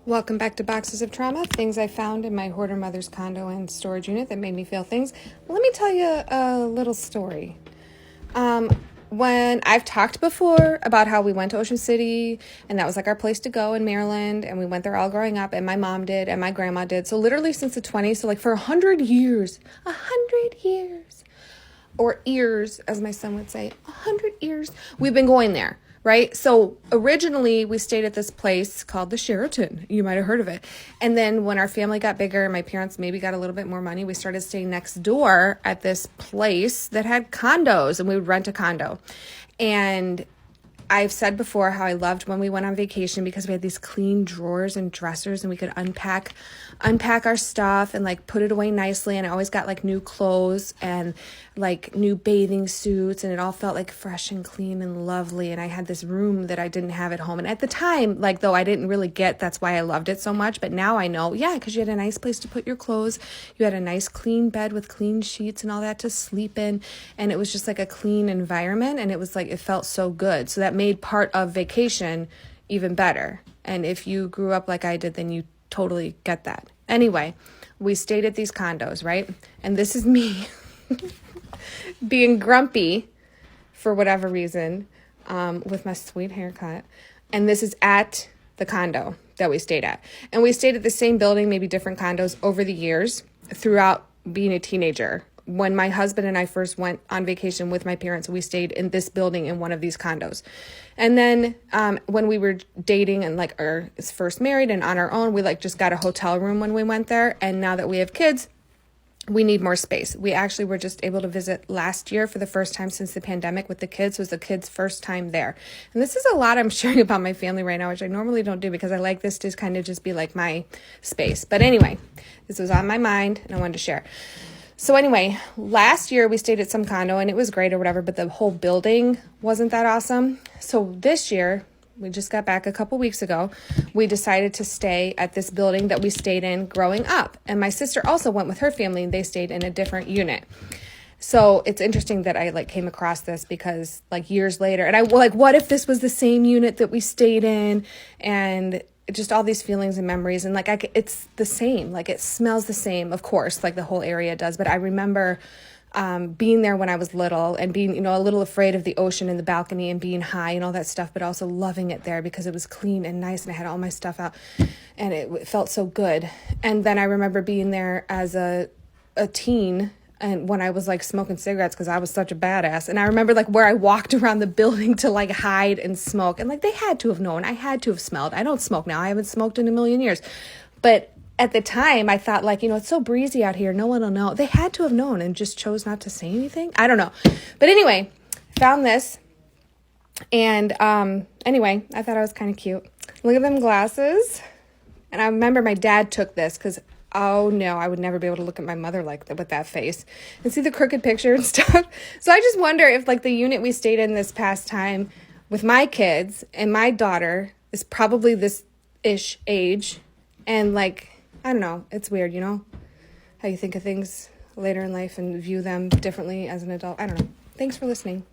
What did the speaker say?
Welcome back to Boxes of Trauma, things I found in my hoarder mother's condo and storage unit that made me feel things. Let me tell you a little story. When I've talked before about how we went to Ocean City and that was like our place to go in Maryland, and we went there all growing up, and my mom did and my grandma did. So literally since the 20s, so like for 100 years, or ears, as my son would say, 100 years, we've been going there. Right? So originally we stayed at this place called the Sheraton. You might have heard of it. And then when our family got bigger and my parents maybe got a little bit more money, we started staying next door at this place that had condos, and we would rent a condo. And I've said before how I loved when we went on vacation because we had these clean drawers and dressers, and we could unpack our stuff and like put it away nicely. And I always got like new clothes and like new bathing suits, and it all felt like fresh and clean and lovely. And I had this room that I didn't have at home. And at the time, like, though I didn't really get that's why I loved it so much. But now I know, yeah, because you had a nice place to put your clothes. You had a nice clean bed with clean sheets and all that to sleep in. And it was just like a clean environment. And it was like, it felt so good. So that made part of vacation even better. And if you grew up like I did, then you totally get that. Anyway, we stayed at these condos, right? And this is me being grumpy for whatever reason, with my sweet haircut. And this is at the condo that we stayed at. And we stayed at the same building, maybe different condos over the years throughout being a teenager. When my husband and I first went on vacation with my parents, we stayed in this building in one of these condos. And then when we were dating and like first married and on our own, we like just got a hotel room when we went there. And now that we have kids, we need more space. We actually were just able to visit last year for the first time since the pandemic with the kids. It was the kids' first time there. And this is a lot I'm sharing about my family right now, which I normally don't do because I like this to kind of just be like my space. But anyway, this was on my mind and I wanted to share. So anyway, last year we stayed at some condo and it was great or whatever, but the whole building wasn't that awesome. So this year, we just got back a couple weeks ago, we decided to stay at this building that we stayed in growing up. And my sister also went with her family and they stayed in a different unit. So it's interesting that I like came across this because like years later, and I like, what if this was the same unit that we stayed in? And just all these feelings and memories, and like it's the same, like it smells the same, of course, like the whole area does. But I remember being there when I was little and being, a little afraid of the ocean and the balcony and being high and all that stuff, but also loving it there because it was clean and nice and I had all my stuff out and it felt so good. And then I remember being there as a teen, and when I was like smoking cigarettes because I was such a badass. And I remember like where I walked around the building to like hide and smoke. And like they had to have known. I had to have smelled. I don't smoke now. I haven't smoked in a million years. But at the time I thought like, it's so breezy out here. No one will know. They had to have known and just chose not to say anything. I don't know. But anyway, found this. And anyway, I thought I was kind of cute. Look at them glasses. And I remember my dad took this because oh no, I would never be able to look at my mother like that with that face and see the crooked picture and stuff. So I just wonder if like the unit we stayed in this past time with my kids and my daughter is probably this ish age. And like, I don't know, it's weird, how you think of things later in life and view them differently as an adult. I don't know. Thanks for listening.